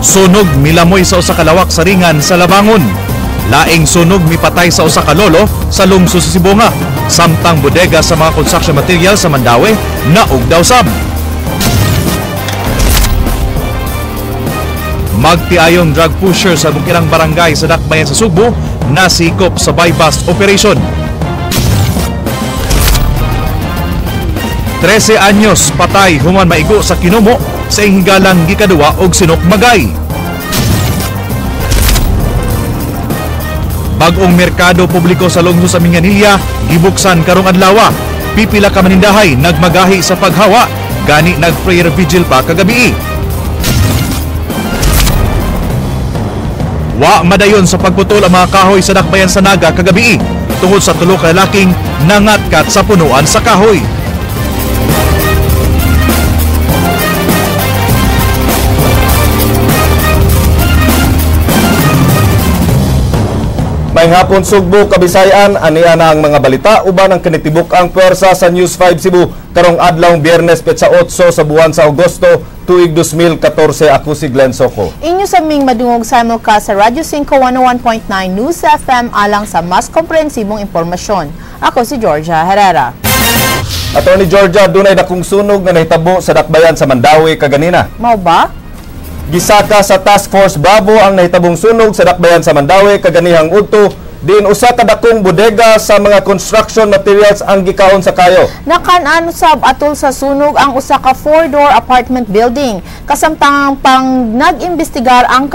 Sunog milamoy sa usa ka lawak sa ringan sa Labangon. Laing sunog mipatay sa usa ka lolo sa lungsod sa Sibunga. Samtang bodega sa mga construction material sa Mandaue naog daw sab. Magtiayong drug pusher sa bukirang barangay sa Dakbayan sa Subo nasikop sa bypass operation. 13 anyos patay human maigo sa kinumo sa hinggalang gikaduwa og sinukmagay. Bagong merkado publiko sa lungsod sa Minganilla gibuksan karong adlaw. Pipila ka manindahay nagmagahi sa paghawa gani nag-prayer vigil pa kagabi. Wa madayon sa pagputol ang mga kahoy sa Dakbayan sa Naga kagabi tungod sa tulo ka lalaking nangatkat sa punuan sa kahoy. May hapon Sugbo, Kabisayan, aniya na ang mga balita uban ang kinitibuk ang pwersa sa News 5 Cebu karong adlaw Biyernes petsa 8 sa buwan sa Agosto tuig 2014. Ako si Glenn Soco. Inyo sa ming madungog sa mo ka sa Radyo 5 101.9 News FM alang sa mas komprehensibong impormasyon. Ako si Georgia Herrera. Attorney Georgia, dunay dakong sunog nga nahitabo sa Dakbayan sa Mandaue kaganina. Mao ba? Gisaka sa Task Force Bravo ang nahitabong sunog sa Dakbayan sa Mandaue kaganihang udto din usa ka dakong bodega sa mga construction materials ang gikaon sa kayo. Nakan-ano sab atol sa sunog ang usa ka 4-door apartment building kasamtang pang nag-imbestigar ang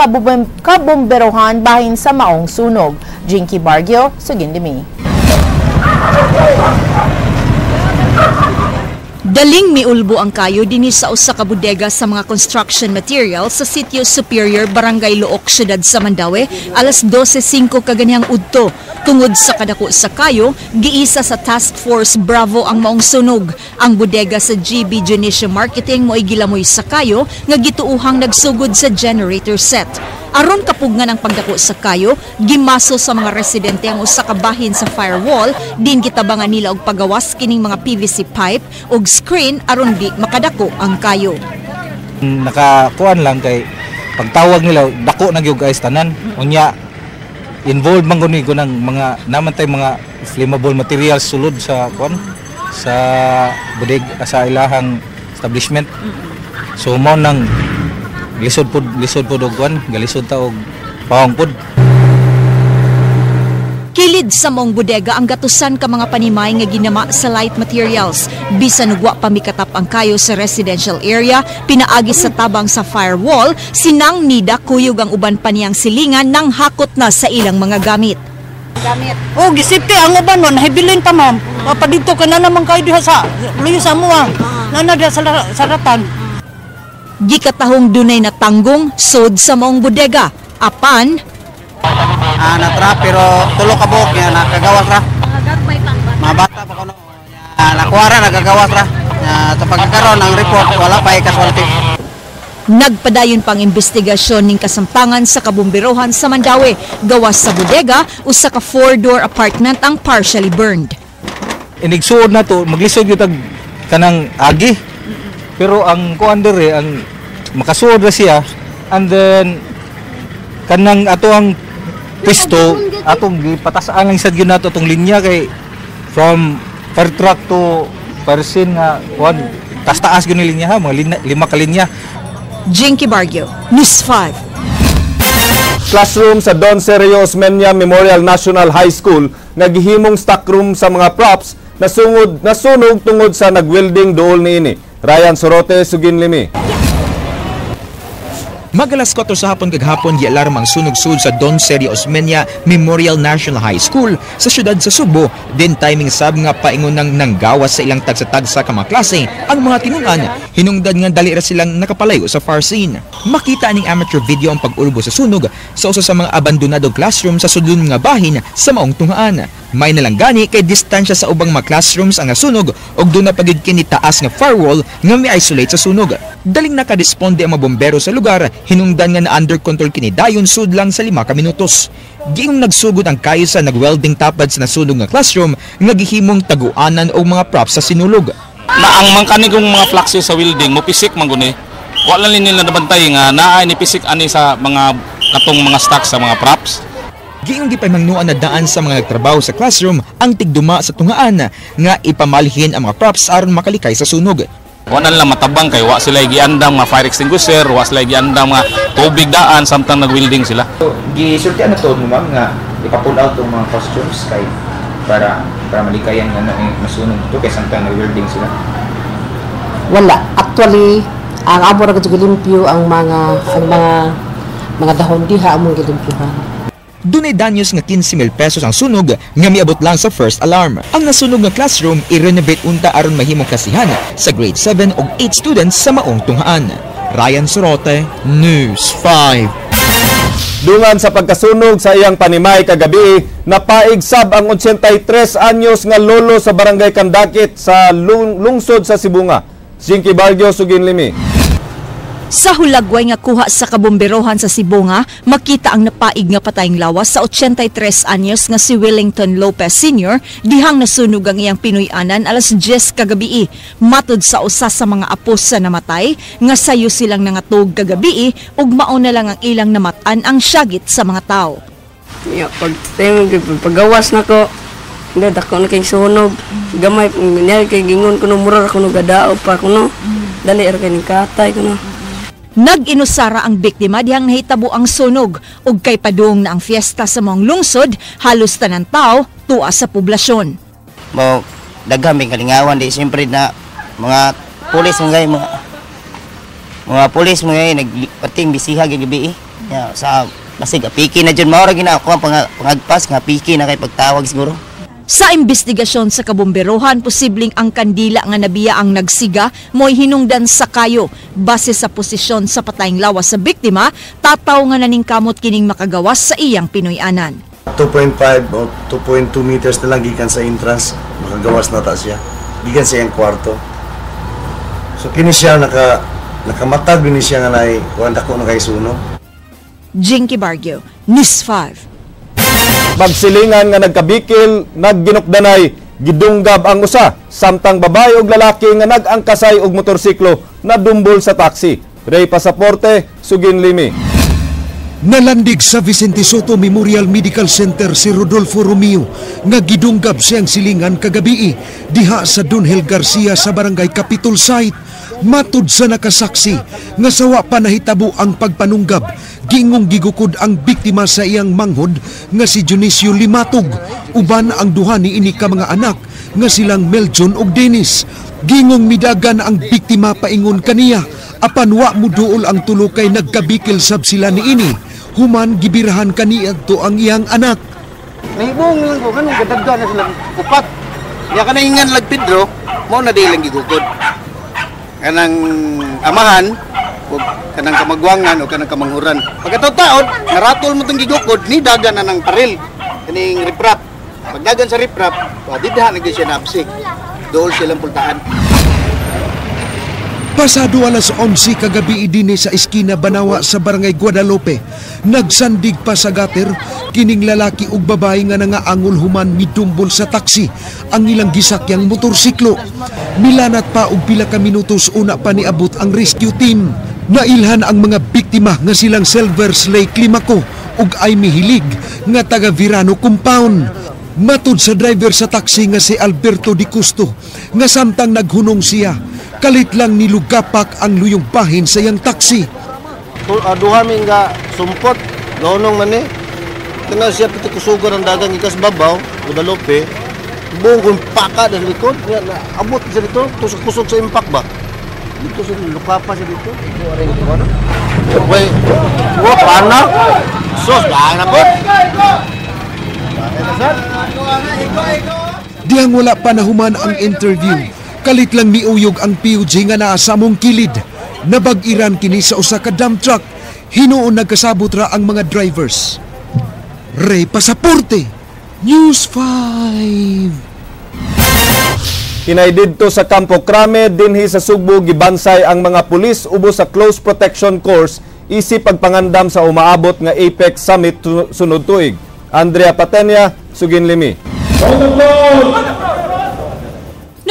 kabomberohan bahin sa maong sunog. Jinky Bargio, Sugindimi. Daling miulbo ang kayo dinhi sa usa ka bodega sa mga construction materials sa Sitio Superior, Barangay Look, Syudad sa Mandaue, alas 12:05 kaganihang udto. Tungod sa kadako sa kayo, giisa sa Task Force Bravo ang maong sunog. Ang bodega sa GB Junicia Marketing mo'y gilamoy sa kayo nga gituuhang nagsugod sa generator set. Aron kapugngan ang pagdako sa kayo, gimaso sa mga residente ang usa ka bahin sa firewall, din gitabangan nila og pagawas kining mga PVC pipe og screen aron di makadako ang kayo. Nakakuan lang kay pagtawag nila dako na gyud guys tanan. Unya involved man guni ko ng mga naman tay mga flammable materials sulod sa kuan sa bodega sa ilahang establishment. So mo nang lisod pod og kuan, galisod ta og pawang pod. Kilid sa maong bodega ang gatusan ka mga panimay nga ginama sa light materials. Bisan ugwa pa mikatap ang kayo sa residential area, pinaagi sa tabang sa firewall, sinang nida kuyog ang uban pa niyang silingan nang hakot na sa ilang mga gamit. Oh, gisipti ang uban nun, hibilin pa ma'am. Papadito ka na naman kayo diha sa luyo sa mua. Nana diha sa saratan. Gikatahong dunay natanggong sod sa maong bodega. Apan natra pero tulo ka buok niya nakagawas ra. Mga bata pa kuno. Nakuha ra nagagawas ra. Sa pagkakaroon ng report wala pa casualty. Nagpadayon pang investigasyon ning kasampangan sa kabomberohan sa Mandaue. Gawas sa bodega, usa ka 4-door apartment ang partially burned. Inigsuod na to, maglisod gyud kanang agi. Pero ang kuan dere ang makasuod ra siya and then kanang ato ang pwesto atong gipatasaan lang sad gyud nato atong linya kay from fire truck to person nga kuan taas gyud ni linya ha mga 5 ka linya. Jinky Bargio, News 5. Classroom sa Don Sergio Osmeña Memorial National High School nga gihimong stockroom sa mga props nasunog tungod sa nagwelding duol niini. Ryan Sorote, Suginlimi. Magalas 4 sa hapon kaghapon gialarm ang sunog-sud sa Don Sergio Osmeña Memorial National High School sa siyudad sa Subo. Din timing sab nga paingon nang nanggawas sa ilang tagsa-tagsa ka mga klase ang mga tinunan, hinungdan nga dali ra silang nakapalayo sa far scene. Makita ning amateur video ang pag-ulbo sa sunog sa usa sa mga abandonadong classroom sa sudlon nga bahin sa maong tunghaan. May nalanggani kay distansya sa ubang mga classrooms ang nasunog og doon na pagid kini taas nga firewall nga mi-isolate sa sunog. Daling nakadisponde ang mga bombero sa lugar, hinungdan nga na under control kini dayon sud lang sa 5 ka minutos. Giing nagsugod ang kayo sa nagwelding tapad sa nasunog nga classroom nga gihimong taguanan og mga props sa sinulog. Na ang mangkanigong mga fluxes sa welding mo pisik man guni. wala lang nila nabantay nga naay ni pisik ani sa mga katong mga stocks sa mga props. Giing di pa mangnuan na daan sa mga nagtrabaho sa classroom ang tigduma sa tungaan nga ipamalhin ang mga props aron makalikay sa sunog. Wala lang matabang kay wa sila giandam mga fire extinguisher, wa sila giandam mga tubig daan samtang nag-welding sila. Gisultian na to mo ma'am nga ipa-pull out tong mga costumes kay para malikayan nga masunog to kay samtang nag-welding sila. Wala. Actually, ang amo ra gud gilimpyo ang mga dahon diha among gilimpyuhan. Dunay danyos nga 15,000 pesos ang sunog nga miabot lang sa first alarm. Ang nasunog nga classroom i-renovate unta aron mahimong kasihan sa grade 7 ug 8 students sa maong tunghaan. Ryan Sorote, News 5. Dungan sa pagkasunog sa iyang panimay kagabi, napaigsab ang 83 anyos nga lolo sa barangay Kandakit sa lungsod sa Sibunga. Jinky Bargio, Sugin Limi. Sa hulagway nga kuha sa kabomberohan sa Sibunga, makita ang napaig nga patayng lawas sa 83 anyos nga si Wellington Lopez Sr. dihang nasunog ang iyang Pinoy-anan alas 10 kagabi. Matod sa usa sa mga apos sa namatay, nga sayo silang nangatog kagabi ug mao na lang ang ilang namatan ang syagit sa mga tao. Paggawas na ko, hindi, dako na kay sunog. Gamay, niya kay gingon ko no, mura ko no, gadao pa ko no. Dali kay ni katay ko no. Nag-inusara ang biktima dihang nahitabo ang sunog ug kay padung na ang fiesta sa maong lungsod, halos tanan tao tuwa sa poblasyon. Mo daghang kalingawan di siyempre na mga pulis mga pulis mga nagpating bisiha gabi sa basig piki na jud mao ra ginakuha pangagpas nga piki na kay pagtawag siguro. Sa investigasyon sa kabomberohan, posibleng ang kandila nga nabiya ang nagsiga mo'y hinungdan sa kayo. Base sa posisyon sa patayng lawas sa biktima, tataw nga naningkamot kining makagawas sa iyang Pinoy-anan. 2.5 o 2.2 meters na lang gikan sa entrance, makagawas na ta siya. Gikan sa iyang kwarto. So kini siya nakamatag din siya nga nay wala ko na kay suno. Jinky Bargio, News 5. Magsilingan nga nagkabikil, nagginukdanay, gidunggab ang usa, samtang babae ug lalaki nga nag-angkasay og motorsiklo na dumbol sa taxi. Ray Pasaporte, Sugin Limi. Nalandig sa Vicente Soto Memorial Medical Center si Rodolfo Romeo nga gidunggab siyang silingan kagabi diha sa Donhel Garcia sa Barangay Capitol Site. Matud sa nakasaksi nga sawa pa nahitabo ang pagpanunggab, gingong gigukod ang biktima sa iyang manghod nga si Dionisio Limatog, uban ang duha ni ini ka mga anak nga silang Meljon ug Dennis. Gingong midagan ang biktima paingon kaniya, apan wa mo duol ang tulo kay nagkabikil sab sila ni ini. Human gibirahan kaniya to ang iyang anak. Nahibong lang ko kanang gadagdan na sila upat. Ya kanaingan lag Pedro, mo na dilang gigukod. Kanang amahan o kanang kamagwangan o kanang kamanghuran. Pagkataon, naratol mo itong gigukod, ni dagan na ng paril. Kaning riprap. Pagdagan sa riprap, didahan nagdi siya napsik. Dool silang pultaan. Pasado alas 11 kagabi idini sa Eskina Banawa sa Barangay Guadalupe, nagsandig pa sa gater kining lalaki ug babae nga nangaangol human midumbol sa taksi ang ilang gisakyang motorsiklo. Milanat pa og pila ka minutos una pa niabot ang rescue team. Nailhan ang mga biktima nga silang Silvers Lake Limaco ug Aimee Hilig nga taga Virano Compound. Matud sa driver sa taksi nga si Alberto Di Custo nga samtang naghunong siya, kalit lang nilugapak ang luyong bahin sa iyang taksi. Duha min nga sumpot, gaunong man Kana siya piti kusugan ang dagang ikas babaw, Guadalupe. Buong kong paka na likod, abot siya dito, kusog sa impact ba? Dito siya, lukapa siya dito. Wait, paano? Sos, daan na po. Diyang wala pa nahuman ang interview, kalit lang miuyog ang PUJ nga naa sa among kilid. Nabag-iran kini sa usa ka dump truck, hinuon nagkasabot ra ang mga drivers. Ray Pasaporte, News 5. Hinay didto sa Campo Crame dinhi sa Sugbo gibansay ang mga pulis ubos sa close protection course isip pagpangandam sa umaabot nga Apex Summit sunod tuig. Andrea Patenya, Sugin Limi.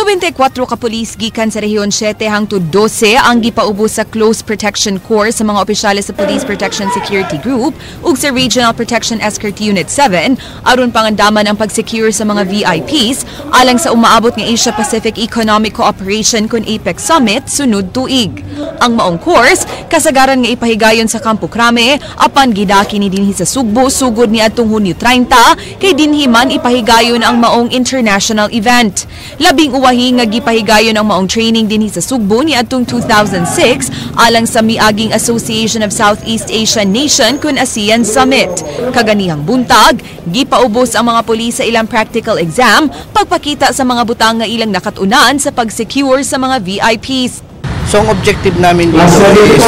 94 ka pulis gikan sa Rehiyon 7 hangtod 12 ang gipaubos sa Close Protection Corps sa mga opisyales sa Police Protection Security Group ug sa Regional Protection Escort Unit 7 aron pangandaman ang pag-secure sa mga VIPs alang sa umaabot nga Asia Pacific Economic Cooperation kun APEC Summit sunod tuig. Ang maong course kasagaran nga ipahigayon sa Campo Crame apan gidaki ni dinhi sa Sugbo sugod ni adtong Hunyo 30 kay dinhi man ipahigayon ang maong international event. Labing uwahi nga gipahigayon ang maong training dinhi sa Sugbo ni adtong 2006 alang sa miaging Association of Southeast Asian Nation kun ASEAN Summit. Kaganihang buntag, gipaubos ang mga pulis sa ilang practical exam pagpakita sa mga butang nga ilang nakatunan sa pag-secure sa mga VIPs. So ang objective namin dito is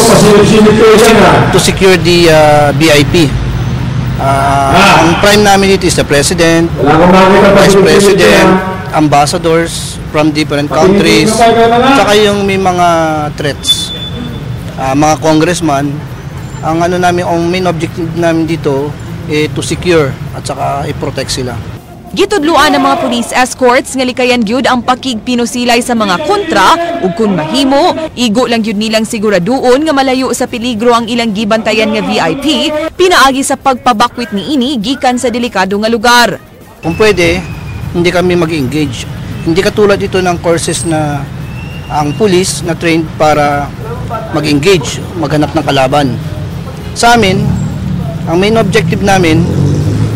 to secure the VIP. Ang prime namin dito is the President, Vice President, ambassadors from different countries, saka yung may mga threats, mga congressman. Ang main objective namin dito to secure at saka i-protect sila. Gitudluan ng mga police escorts nga likayan gyud ang pakigpinusilay sa mga kontra ug kun mahimo, igo lang gyud nilang siguraduon nga malayo sa peligro ang ilang gibantayan nga VIP pinaagi sa pagpabakwit niini gikan sa delikado nga lugar. Kung pwede, hindi kami mag-engage. Hindi katulad ito ng courses na ang police na trained para mag-engage, maghanap ng kalaban. Sa amin, ang main objective namin,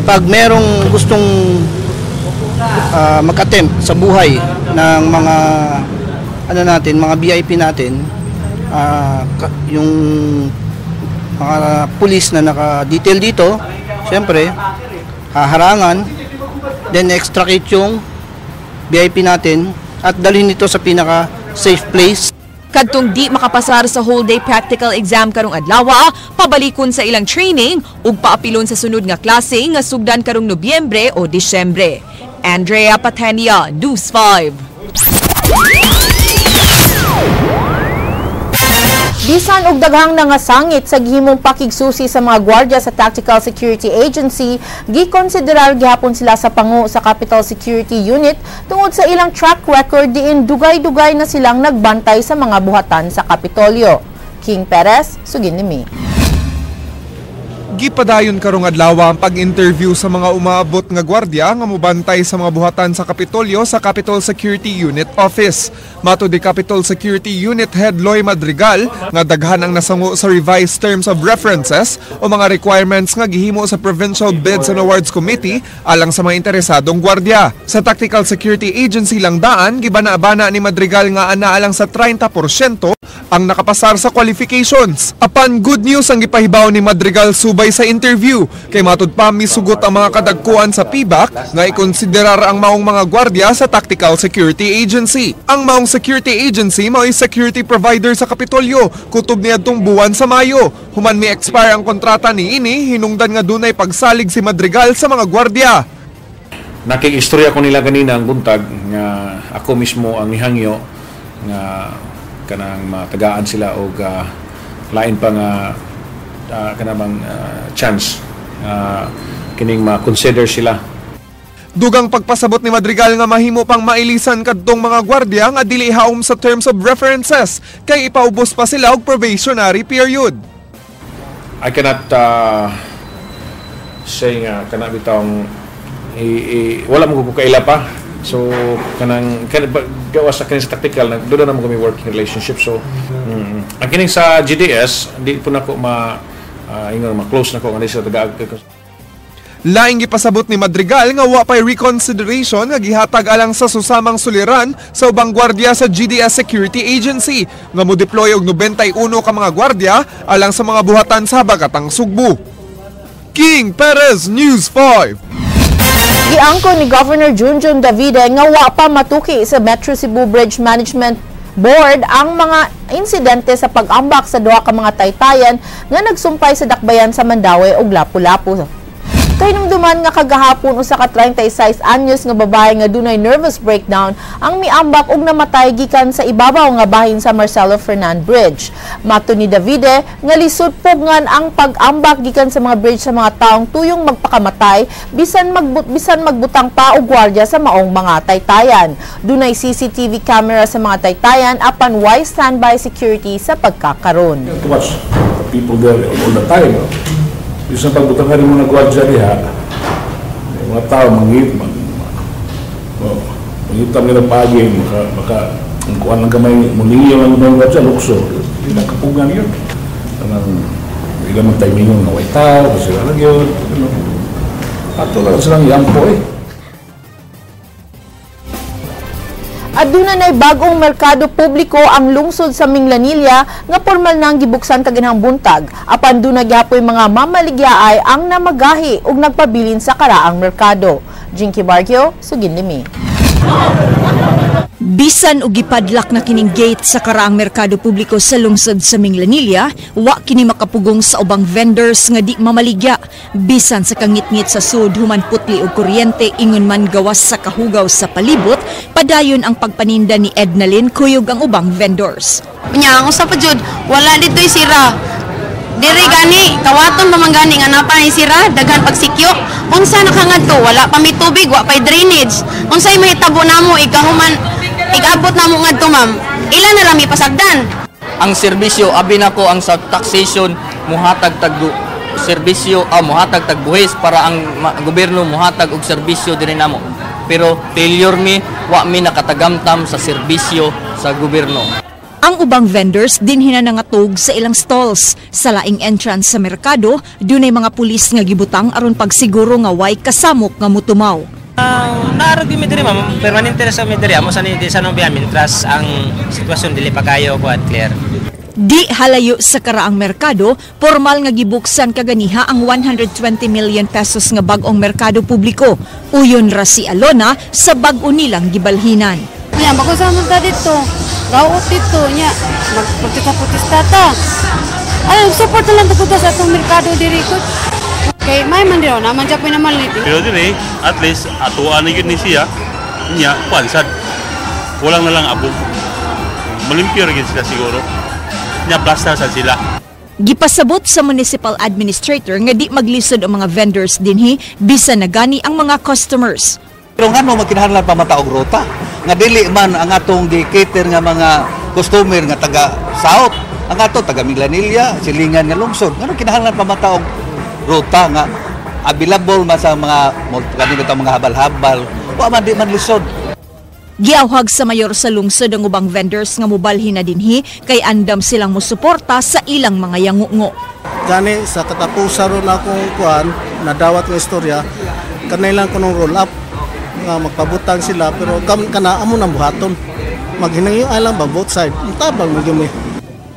pag merong gustong mag-attempt sa buhay ng mga mga VIP natin, yung mga police na naka-detail dito, siyempre haharangan, then extricate yung VIP natin at dalhin ito sa pinaka safe place. Kadtong di makapasar sa whole day practical exam karong adlaw, pabalikon sa ilang training ug paapilon sa sunod nga klase nga sugdan karong Nobyembre o Disyembre. Andrea Patania, News 5. Bisan og daghang nangasangit sa gihimong pakigsusi sa mga gwardiya sa Tactical Security Agency, gikonsiderar gihapon sila sa pangu sa Capital Security Unit tungod sa ilang track record diin dugay-dugay na silang nagbantay sa mga buhatan sa Kapitolyo. King Perez, sugin ni Mi. Gipadayon karong adlaw ang pag-interview sa mga umaabot nga gwardiya nga mobantay sa mga buhatan sa Kapitolyo sa Capital Security Unit Office. Matud di Capital Security Unit Head Loy Madrigal nga daghan ang nasango sa revised terms of references o mga requirements nga gihimo sa Provincial Bids and Awards Committee alang sa mga interesadong gwardiya. Sa Tactical Security Agency lang daan, gibana-bana ni Madrigal nga ana alang sa 30% ang nakapasar sa qualifications. Apan good news ang gipahibaw ni Madrigal subay sa interview kay matud pa misugot ang mga kadagkuan sa PBAC nga ikonsiderar ang maong mga gwardiya sa Tactical Security Agency. Ang maong security agency mao security provider sa Kapitolyo kutob niadtong buwan sa Mayo. Human mi expire ang kontrata niini, hinungdan nga dunay pagsalig si Madrigal sa mga gwardiya. Nakikistorya ko nila kanina ang buntag nga ako mismo ang nihangyo nga kanang matagaan sila og lain pa nga kanabang chance kining ma-consider sila. Dugang pagpasabot ni Madrigal nga mahimo pang mailisan kadtong mga gwardiya nga dili haom sa terms of references kay ipaubos pa sila og probationary period. I cannot say nga kana bitong wala mo ko kaila pa. So kanang gawas sa kining sa tactical doon na mo kami working relationship. So ang kining sa GDS di po nako ma-close na ko nga sa taga. Laing gipasabot ni Madrigal nga wa pay reconsideration nga gihatag alang sa susamang suliran sa ubang gwardiya sa GDS Security Agency nga mo-deploy og 91 ka mga gwardiya alang sa mga buhatan sa habagatang Sugbo. King Perez, News 5. Giangko ni Governor Junjun Davide nga wa pa matuki sa Metro Cebu Bridge Management Board ang mga insidente sa pag-ambak sa duha ka mga taytayan nga nagsumpay sa dakbayan sa Mandaue ug Lapu-Lapu. Kahinumduman nga kagahapon usa ka 36 anyos nga babae nga dunay nervous breakdown ang miambak og namatay gikan sa ibabaw nga bahin sa Marcelo Fernan Bridge. Mato ni Davide nga lisod pugngan ang pag-ambak gikan sa mga bridge sa mga taong tuyong magpakamatay bisan magbutang pa og gwardiya sa maong mga taytayan. Dunay CCTV camera sa mga taytayan apan wide standby security sa pagkakaron. To watch the people there all the time. Isang pagbutang ka rin mo nagwadya diha, mga tao mangitam nila pagi, maka ang kuhan ng kamay, muliyo lang ng wadya, lukso, hindi na kapugan yun. Hindi naman timing na white tao, kasi lang yun. Ato lang silang yampo Aduna nay bagong merkado publiko ang lungsod sa Minglanilla nga formal nang gibuksan kaganhang buntag. Apan duna gyapoy mga mamaligyaay ang namagahi ug nagpabilin sa karaang merkado. Jinky Bargio, Sugin Limi. Bisan og gipadlak na kining gate sa karaang merkado publiko sa lungsod sa Minglanilla, wa kini makapugong sa ubang vendors nga di mamaligya. Bisan sa kangit-ngit sa sud human putli og kuryente ingon man gawas sa kahugaw sa palibot, padayon ang pagpaninda ni Ednalyn kuyog ang ubang vendors. Nya, ang usa pa jud, wala dito'y sira. Diri gani, kawaton pa man gani nga napa ni sira, daghan pagsikyo. Unsa nakangadto, wala pa may tubig, wa pay drainage. Unsay mahitabo namo igabot namo ngadto ma'am. Ilan na rami pasagdan. Ang serbisyo abi nako ang sa taxation muhatag tag serbisyo muhatag tag buhis para ang gobyerno muhatag og serbisyo diri namo. Pero failure mi wa mi nakatagamtam sa serbisyo sa gobyerno. Ang ubang vendors din hinanangatog sa ilang stalls. Sa laing entrance sa merkado, dunay mga pulis nga gibutang aron pagsiguro nga way kasamok nga mutumaw. Naarog mi diri ma'am, permanente na sa mi diri amo sa ni sa nang biyamin tras ang sitwasyon dili pa kayo ko at clear. Di halayo sa karaang merkado, formal nga gibuksan kaganiha ang 120 million pesos nga bag-ong merkado publiko. Uyon ra si Alona sa bag-o nilang gibalhinan. Nya bako sa man ta dito. Gawot dito nya magprotesta ta. Ay support lang ta sa atong merkado diri ko. Kay may man dito naman japoy naman liti. Pero diri at least atuan ni gid ni siya nya kwansad. Walang na lang abo. Malimpyo rin sila siguro. Nya plaster sa sila. Gipasabot sa municipal administrator nga di maglisod ang mga vendors dinhi bisan na gani ang mga customers. Pero nga no makinahanglan pa mata og ruta nga dili man ang atong gi-cater nga mga customer nga taga South, ang ato taga Minglanilla, silingan nga lungsod. Ngano kinahanglan pa mata og ruta nga available man sa mga mga habal-habal. Wa man di man lisod. Giawhag sa mayor sa lungsod ang ubang vendors nga mobalhin na dinhi kay andam silang mosuporta sa ilang mga yangungo. Gani sa katapusan ron akong kuan nadawat nga istorya kanay lang kunong roll up nga magpabutang sila pero kana amo nang buhaton. Maghinangyo lang ba both side. Tabang mo gyud.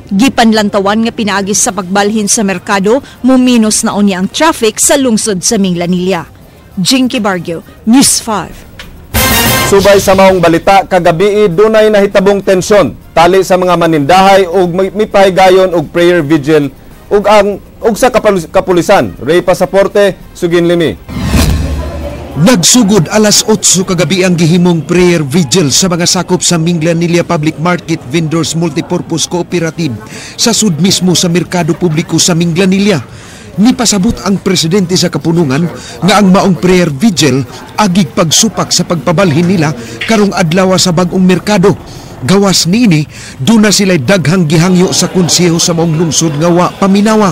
Gipanlantawan nga pinaagis sa pagbalhin sa merkado, muminos na unya ang traffic sa lungsod sa Minglanilla. Jinky Bargio, News 5. Subay sa maong balita, kagabi dunay nahitabong tensyon tali sa mga manindahay ug mipahigayon og prayer vigil ug sa kapulisan. Ray Pasaporte, Sugin Limi. Nagsugod alas 8 kagabi ang gihimong prayer vigil sa mga sakop sa Minglanilla Public Market Vendors Multipurpose Cooperative sa sud mismo sa merkado publiko sa Minglanilla. Nipasabot ang presidente sa kapunungan nga ang maong prayer vigil agig pagsupak sa pagpabalhin nila karong adlaw sa bag-ong merkado. Gawas niini, duna sila'y daghang gihangyo sa konseho sa maong lungsod nga wa paminawa.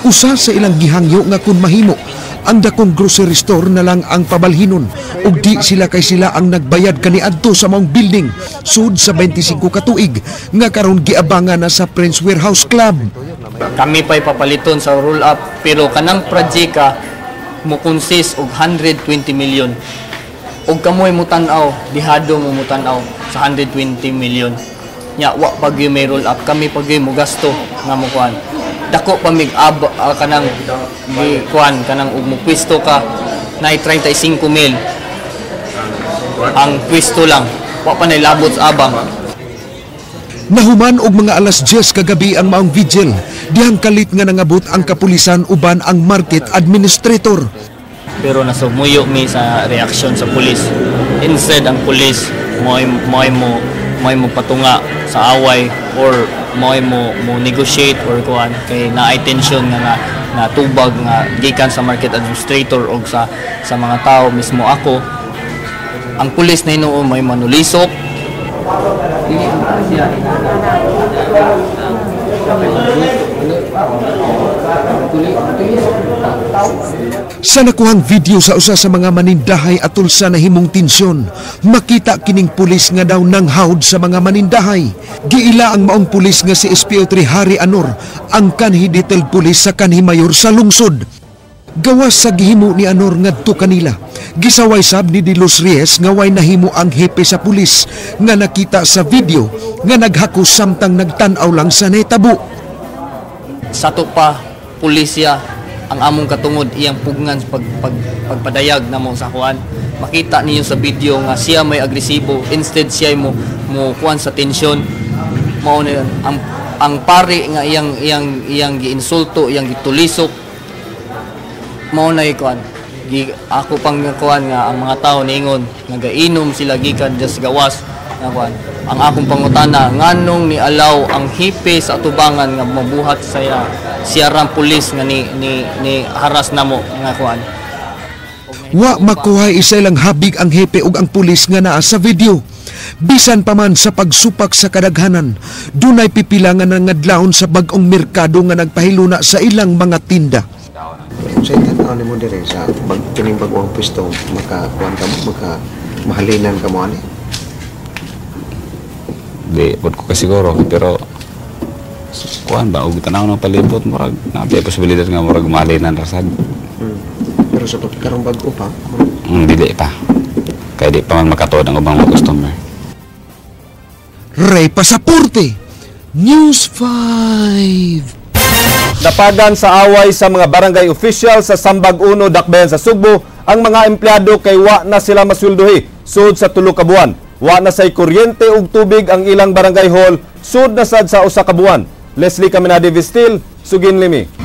Usa sa ilang gihangyo nga kun mahimo, ang dakong grocery store na lang ang pabalhinon ug di sila kay sila ang nagbayad kaniadto sa maong building sud sa 25 ka tuig nga karon giabangan na sa Prince Warehouse Club. Kami pa'y papaliton sa roll up pero kanang projeka mo consist og 120 million. Og kamoy mo tan-aw, dihado mo tan-aw sa 120 million. Nya wa pag may roll up, kami pag mo gasto nga mo kuan. Dako pa mig kanang kuan kanang ug mo pwesto ka na 35 mil. Ang pwesto lang, wa pa nay labot sa abang. Nahuman og mga alas 10 kagabi ang maong vigil. Dihang kalit nga nangabot ang kapulisan uban ang market administrator. pero nasumuyo mi sa reaksyon sa pulis. Instead ang pulis mo patunga sa away or mo negotiate or kuan kay naay tension nga natubag nga gikan sa market administrator o sa mga tao mismo ako. Ang pulis na hinuon may manulisok. Sa nakuhang video sa usa sa mga manindahay atol sa nahimong tensyon, makita kining pulis nga daw nanghawd sa mga manindahay. Giila ang maong pulis nga si SPO3 Harry Anor, ang kanhi detailed pulis sa kanhi mayor sa lungsod. Gawas sa gihimo ni Anor ngadto kanila, gisaway sab ni De Los Reyes nga way nahimo ang hepe sa pulis nga nakita sa video nga naghakos samtang nagtan-aw lang sa nahitabo. Sato pa pulisya ang among katungod iyang pugngan pagpadayag namo sa kuan. Makita niyo sa video nga siya may agresibo, instead siya mo kuan sa tensyon. Mao na ang pari nga iyang giinsulto, iyang gitulisok. Mao na kuan. Ako pang kuan nga ang mga tao niingon nagainom sila gikan just gawas nga kuan. Ang akong pangutana nganong ni alaw ang hipe sa atubangan nga mabuhat siya ram pulis nga ni haras namo nga kuan. Wa makuha isa lang habig ang hepe ug ang pulis nga naa sa video. Bisan pa man sa pagsupak sa kadaghanan, dunay pipilangan nga ngadlawon sa bag-ong merkado nga nagpahiluna sa ilang mga tinda. Sa tanaw ni mo dire sa kining bag-ong pwesto makakuan ka mo, mahalinan ka mo ani. Di pod ko kasiguro pero kuan ba og tanaw ng palibot murag naapay posibilidad nga murag mahalinan ra sad. Pero sa pagkarong bag-o pa, dili pa. Kay di pa man makatuod ang ubang mga customer. Ray Pasaporte, News 5. Napagan sa away sa mga barangay official sa Sambag 1, Dakbayan sa Sugbo ang mga empleyado kay wa na sila masweldohi sud sa 3 ka buwan. Wa na say kuryente ug tubig ang ilang barangay hall sud na sad sa 1 ka buwan. Leslie Caminade Vistil, Sugin Limi.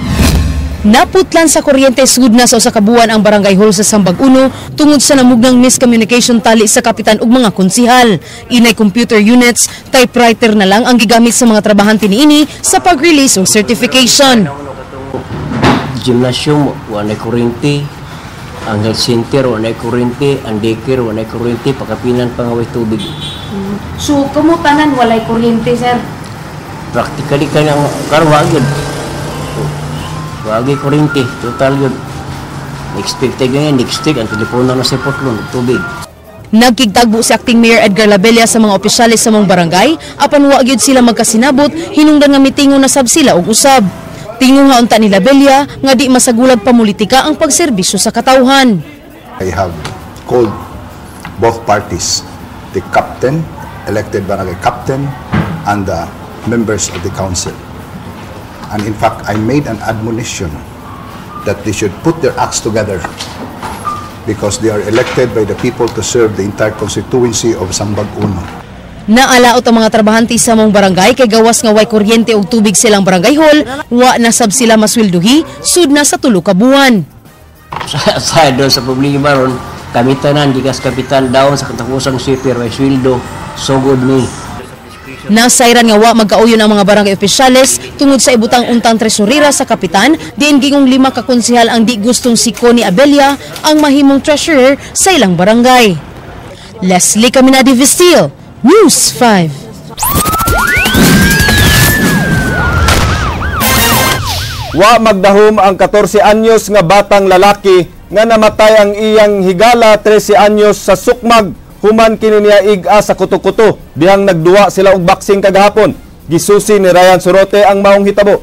Naputlan sa kuryente sud na sa 1 ka buwan ang barangay hall sa Sambag 1 tungod sa namugnang miscommunication tali sa kapitan ug mga konsihal. Inay computer units, typewriter na lang ang gigamit sa mga trabahante niini sa pag-release og certification. Gymnasium wa na kuryente, ang health center wa na kuryente, ang daycare wa na kuryente, pakapinan pangaway tubig. So kamutanan walay kuryente, sir? Practically ka nang karwagod. Wagi kuryente, total yun. Expected ganyan, next week, ang telepono na sa Portland, tubig. Nagkigtagbo si Acting Mayor Edgar Labella sa mga opisyalis sa mga barangay, apan wa gyud sila magkasinabot, hinungdan nga mitingon na sab sila og usab. Tingong nga unta ni Labella nga di masagulag pamulitika ang pagserbisyo sa katawhan. I have called both parties, the captain, elected barangay captain, and the members of the council. And in fact, I made an admonition that they should put their acts together because they are elected by the people to serve the entire constituency of Sambag 1. Naalaot ang mga trabahante sa mong barangay kay gawas nga way kuryente ug tubig silang barangay hall, wa na sab sila masweldohi sud na sa 3 ka buwan. Sa doon sa problema ron, kami tanan gikas kapitan daw sa katapusan sweeper way sweldo, so good me. Nasayran nga wa magkauyon ang mga barangay opisyales tungod sa ibutang untang tresurera sa kapitan, diin gingong 5 ka konsehal ang di gustong si Connie Abella ang mahimong treasurer sa ilang barangay. Leslie Caminade Vistil, News 5. Wa magdahom ang 14 anyos nga batang lalaki nga namatay ang iyang higala 13 anyos sa sukmag human kini niya ig-a sa kuto-kuto dihang nagduwa sila og boxing kagahapon. Gisusi ni Ryan Sorote ang maong hitabo.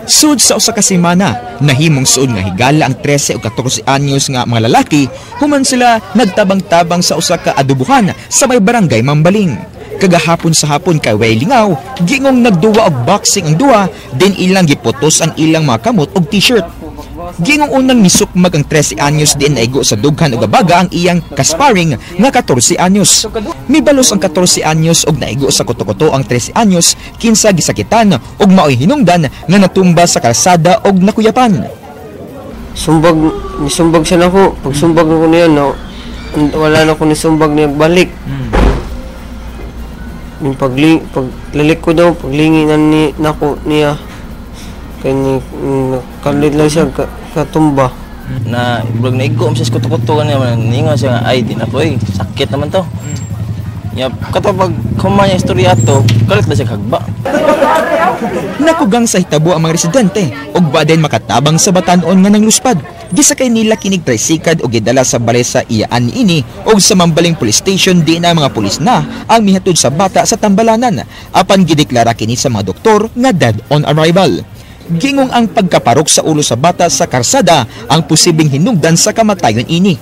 Sud sa usa ka semana, nahimong suod nga higala ang 13 o 14 anyos nga mga lalaki human sila nagtabang-tabang sa usa ka adubuhan sa may barangay Mambaling. Kagahapon sa hapon kay way lingaw, gingong nagduwa og boxing ang duha, din ilang giputos ang ilang mga kamot og t-shirt. Gingong unang nisukmag ang 13 anyos din naigo sa dughan ug abaga ang iyang kasparing nga 14 anyos. Mibalos ang 14 anyos og naigo sa kuto-kuto ang 13 anyos kinsa gisakitan ug maoy hinungdan nga natumba sa kalsada og nakuyapan. nisumbag siya nako. Pag sumbag nako niya, no, wala na ko nisumbag niya balik. Yung paglalik ko daw, paglingingan nako niya, kaya kalit lang siya katumba. Na ibig na igom siya kuto-kuto niya, ningon siya ay di na ko sakit naman to. Yap, katapag kumanya istorya to, kalit na siya kagba. Nakugang sa hitabo ang mga residente ug baden makatabang sa batan-on nga nang luspad. Gisakay nila kinig tricycad o gidala sa balay sa iyaan ini ug sa Mambaling Police Station di na mga pulis na ang mihatod sa bata sa Tambalanan apan gideklara kini sa mga doktor nga dead on arrival. Gingong ang pagkaparok sa ulo sa bata sa karsada ang posibleng hinungdan sa kamatayon ini.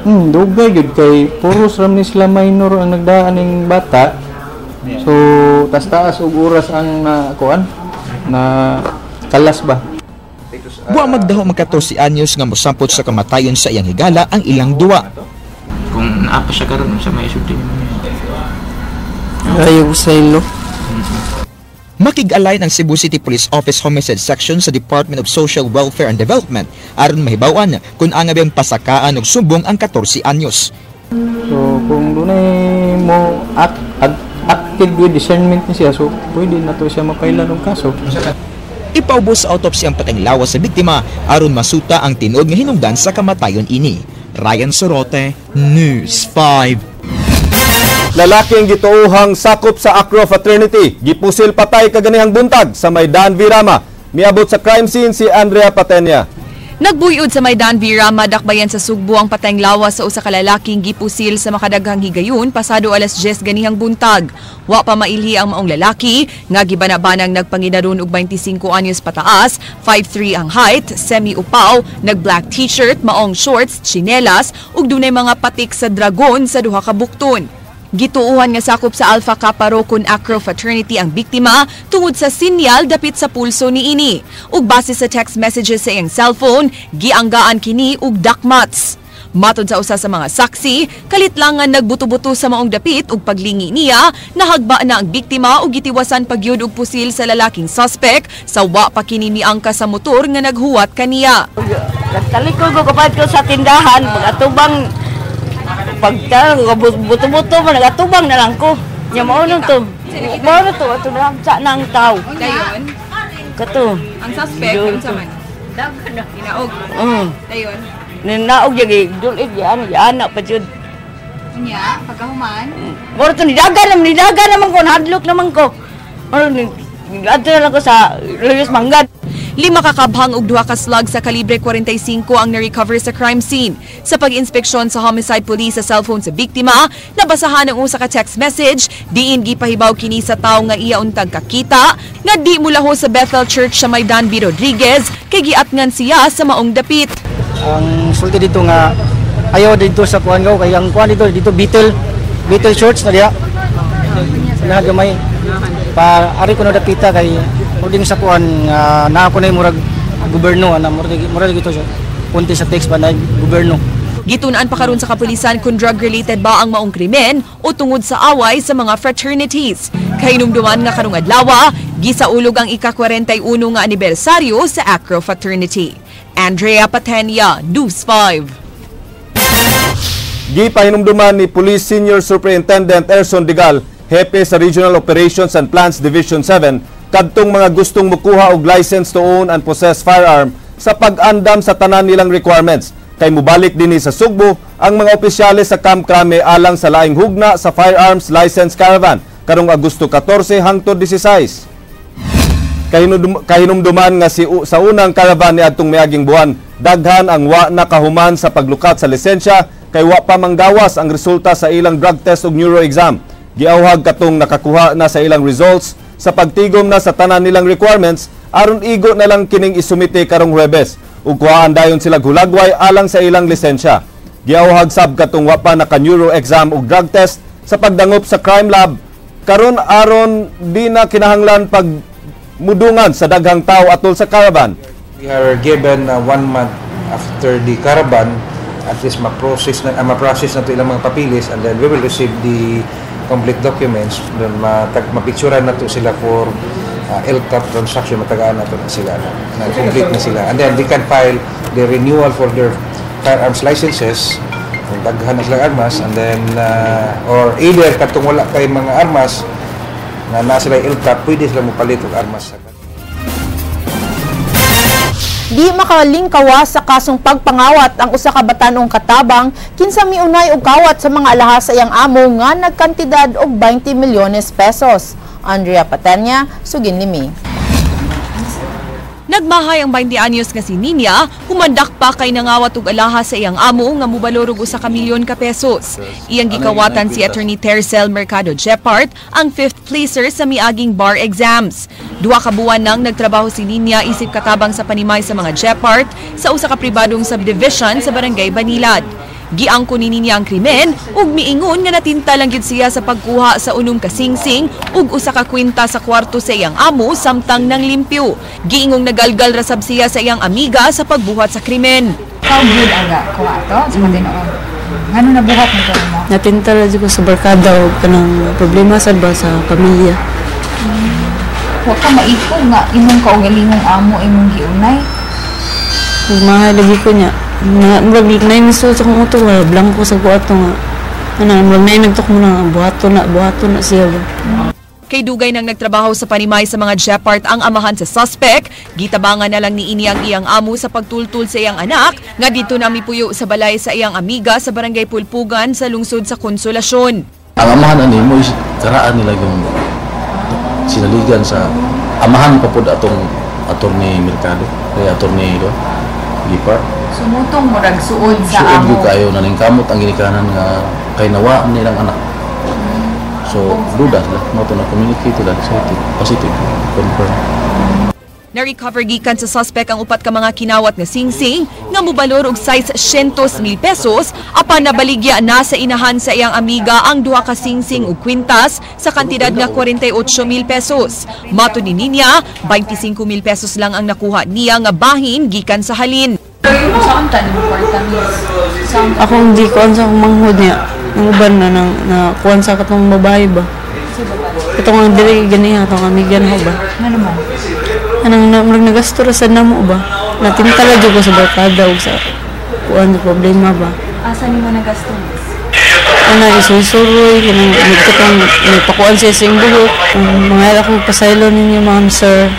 Dugay gud kay puros ram ni sila minor ang nagdaan ning bata. So taas og oras ang kuan na kalas ba. Wa magdaho magka 14 anyos nga mosampot sa kamatayon sa iyang higala ang ilang duwa. Kung naapa siya karon sa may isulti niya. Ayaw sa ilo. Makig-alay ng Cebu City Police Office Homicide Section sa Department of Social Welfare and Development aron mahibawan kung ang abiyang pasakaan og sumbong ang 14 anyos. So kung dunay mo active with discernment niya, so pwede na to siya mapailan og kaso. Ipaubos sa autopsy ang patayng lawas sa biktima aron masuta ang tinuod nga hinungdan sa kamatayon ini. Ryan Sorote, News 5. Lalaking gituuhang sakop sa Acro Fraternity, gipusil patay kaganihang buntag sa Maydan Virama. Miabot sa crime scene si Andrea Patenya. Nagbuyod sa Maydan Virama, dakbayan sa Sugbo ang patayng lawas sa usa ka lalaking gipusil sa makadaghang higayon pasado alas 10 ganihang buntag. Wa pa mailhi ang maong lalaki nga gibanabanang nagpanginaron og 25 anyos pataas, 5'3" ang height, semi-upaw, nag-black t-shirt, maong shorts, tsinelas ug dunay mga patik sa dragon sa duha ka bukton. Gituuhan nga sakop sa Alpha Kappa Rho kun Acro Fraternity ang biktima tungod sa sinyal dapit sa pulso niini. Ug base sa text messages sa iyang cellphone, gianggaan kini og dakmats. Matod sa usa sa mga saksi, kalit lang nga nagbuto-buto sa maong dapit ug paglingi niya, nahagba na ang biktima ug gitiwasan pagyud og pusil sa lalaking suspect sa wa pa kini miangka sa motor nga naghuwat kaniya. Nagtalikod ko kapag ko sa tindahan, magatubang buto-buto mo, nagatubang na lang ko. Nya mao nung to. Mao na to, ato na sa nang tao. Dayon? Kato. Ang suspect, ang saman? Daghan na, kinaog. Dayon? Ninaog yung dulit yan na pa jud. Nya, pagkahuman? Mao to, nidaga naman ko, nahadlok naman ko. Ato na lang ko sa Luis Mangad. 5 kakabhang ug 2 ka slug sa kalibre 45 ang na-recover sa crime scene. Sa pag-inspeksyon sa homicide police sa cellphone sa biktima, nabasahan ang usa ka text message diin gipahibaw kini sa tawo nga iya untag kakita nga di mulaho sa Bethel Church sa Maydan B. Rodriguez kay giatngan siya sa maong dapit. Ang sulti dito nga ayaw dito sa kuan gaw kay ang kuan dito Bethel Church na diha. Lahat gamay pa ari ko na dapita kay Murding sa kuan na ako na murag gobyerno ana murag gito siya. Punti sa text ba na gobyerno. Gitun-an pa karon sa kapulisan kung drug-related ba ang maong krimen o tungod sa away sa mga fraternities. Kahinumduman nga karong adlaw, gisaulog ang ika-41 nga anibersaryo sa Acro Fraternity. Andrea Patenya, News 5. Gipahinumduman ni Police Senior Superintendent Erson Digal, hepe sa Regional Operations and Plans Division 7, kadtong mga gustong mukuha og license to own and possess firearm sa pag-andam sa tanan nilang requirements. Kay mubalik dinhi sa Sugbo ang mga opisyales sa Camp Crame alang sa laing hugna sa firearms license caravan karong Agosto 14 hangtod 16. Kahinumduman nga sa unang caravan ni adtong miaging buwan, daghan ang wa nakahuman sa paglukat sa lisensya kay wa pa manggawas ang resulta sa ilang drug test ug neuro exam. Giawhag katong nakakuha na sa ilang results sa pagtigom na sa tanan nilang requirements aron igo na lang kining isumite karong Huwebes ug kuhaan dayon sila hulagway alang sa ilang lisensya. Giawhag sab katong wa pa naka-neuro exam ug drug test sa pagdangop sa crime lab karon aron di na kinahanglan pag mudungan sa daghang tao atol sa caravan. We are given 1 month after the caravan at least ma-process na to ilang mga papilis and then we will receive the complete documents, then mapicturean na to sila for LTAP transaction matagaan na sila na complete na sila, and then they can file the renewal for their firearms licenses kung daghan na silang armas, and then or either katong wala kay mga armas na nasa sila LTAP, pwede sila mapalit og armas. Di makalingkawa sa kasong pagpangawat ang usa ka batanong katabang kinsa miunay og kawat sa mga alahas sa iyang amo nga nagkantidad og 20 milyones pesos. Andrea Patenya, Sugin Limi. Nagmahay ang 20 anyos nga si Ninya, humandak pa kay nangawat og alahas sa iyang amo nga mobalor og 1 milyon ka pesos. Iyang gikawatan si Attorney Tercel Mercado Gepard, ang 5th placer sa miaging bar exams. 2 ka buwan nang nagtrabaho si Ninya isip katabang sa panimay sa mga Gepard sa usa ka pribadong subdivision sa Barangay Banilad. Giangko ni Ninya ang krimen ug miingon nga natinta lang gyud siya sa pagkuha sa unom ka singsing ug usa ka kwenta sa kwarto sa iyang amo samtang nang limpyo. Giingong nagalgal ra sab siya sa iyang amiga sa pagbuhat sa krimen. How good aga ko ato sa matinoon. Ngano nabuhat nito mo? Natinta ra gyud ko sa barkada ug kanang problema sad ba sa pamilya. Wa ka maiko nga imong kaugalingong amo imong giunay. Mahal lagi ko niya. Murag na yung miso sa kong ito, blanco sa kuwato nga. Murag na yung nagtok mo na, buhato na siya. Kay dugay nang nagtrabaho sa panimay sa mga Gepard ang amahan sa suspect, gitabangan na lang ni ini ang iyang amo sa pagtultul sa iyang anak, nga dito na mipuyo sa balay sa iyang amiga sa Barangay Pulpugan sa lungsod sa Konsolasyon. Ang amahan ani mo is karaan nila yung sinaligan sa amahan pa po atong Attorney Mercado, kay Attorney Gepard. Sumutong murag suod sa amo. Suod kayo na kamot ang ginikanan nga kay nawa nilang anak. So, duda sila. Mato na communicate sila. Positive. Confirm. Na-recover gikan sa suspect ang upat ka mga kinawat nga singsing nga mobalor og size 100,000 pesos apan nabaligya na sa inahan sa iyang amiga ang 2 ka singsing ug kwintas sa kantidad nga 48,000 pesos. Mato ni Ninya, 25,000 pesos lang ang nakuha niya nga bahin gikan sa halin. Saan ta mo kwarta miss? Ako hindi ko sa manghud niya. Ang uban na kuan sa katong babae ba. Katong ang dili ganiha katong amiga na ba. Ngano man? Anang nagasto ra sad namo ba. Natintala jud ko sa barkada ug sa kuan problema ba. Asa nimo nagasto miss? Ana isusuroy kanang nagkatong pakuan siya sa buhok. Mga ako pasaylo ninyo ma'am sir.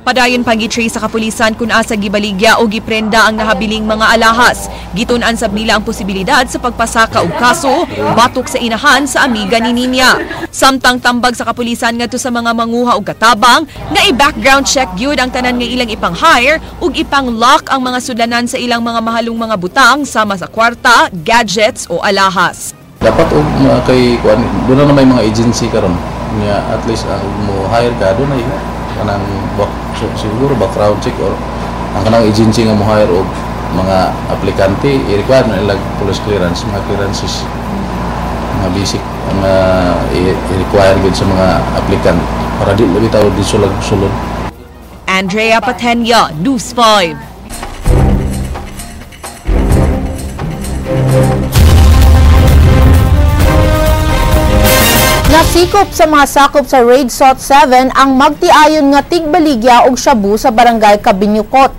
Padayon pang-gitrace sa kapulisan kung asa gibaligya o giprenda ang nahabiling mga alahas. Gitun-an sab nila ang posibilidad sa pagpasaka og kaso batok sa inahan sa amiga ni Ninya. Samtang tambag sa kapulisan ngadto sa mga manguha og katabang nga i-background check gyud ang tanan nga ilang ipang-hire ug ipang-lock ang mga sudanan sa ilang mga mahalong mga butang sama sa kwarta, gadgets o alahas. Dapat og kay kuan doon na may mga agency karon niya at least mo hire ka doon ay kanang siguro background check or ang kanang agency nga mo hire og mga aplikante i-require na ilag police clearance, mga clearances mga basic mga i-require gud sa mga applicant para di bitaw di sulod. Andrea Patenya, News 5. Nasikop sa mga sakop sa Raid SOT 7 ang magtiayon nga tigbaligya og shabu sa Barangay Kabinyukot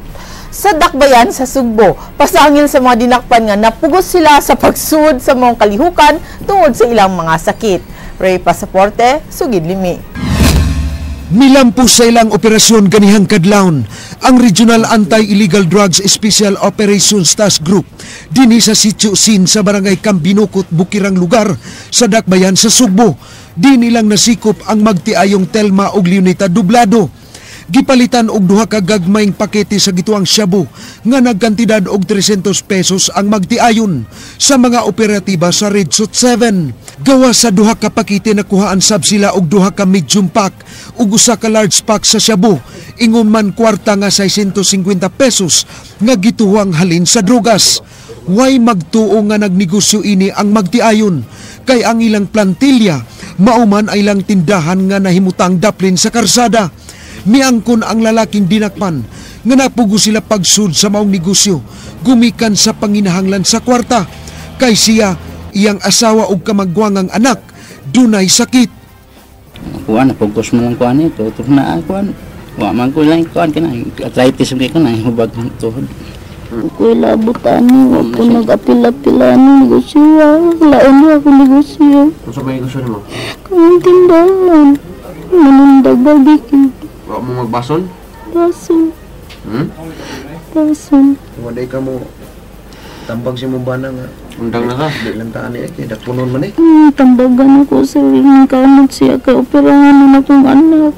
sa Dakbayan sa Sugbo. Pasangil sa mga dinakpan nga napugos sila sa pagsud sa mga kalihukan tungod sa ilang mga sakit. Ray Pasaporte, Sugid Limi. Milampos sa ilang operasyon ganihang kadlawon ang Regional Anti-Illegal Drugs Special Operations Task Group dinhi sa Sitio Sin sa Barangay Kambinukot, Bukirang lugar sa Dakbayan sa Sugbo. Di nilang nasikop ang magtiayong Telma ug Leonita Dublado. Gipalitan og 2 ka gagmayng pakete sa gituang shabu nga nagkantidad og 300 pesos ang magtiayon sa mga operatiba sa Red SOT 7. Gawa sa 2 ka pakete nakuhaan sab sila og 2 ka medium pack ug 1 ka large pack sa shabu. Ingon man kwarta nga 650 pesos nga gituwang halin sa drogas. Way magtuo nga nagnegosyo ini ang magtiayon kay ang ilang plantilya mauman ay lang tindahan nga nahimutang daplin sa karsada. Miangkon ang lalaking dinakpan nga napugo sila pagsud sa maong negosyo gumikan sa panginahanglan sa kwarta kay siya iyang asawa ug kamagwangang anak dunay sakit. kuan focus mo lang kuan ito to na kuan wa man ko lang kuan kana arthritis mo kana hubag tuhod Ako ilabutan ni, ako nag-apila-pila ni negosyo. Laon niya ako negosyo. Ano sa ba yung negosyo mo? Kayang tindahan. Manundag barbecue. Wala mo magbason? Bason. Bason. Waday ka mo tambag si mo bana nga. Undang na ka? Di lang taan niya, kaya dapunon man eh. Tambagan ako sa ring kamot siya kay operahan na akong anak.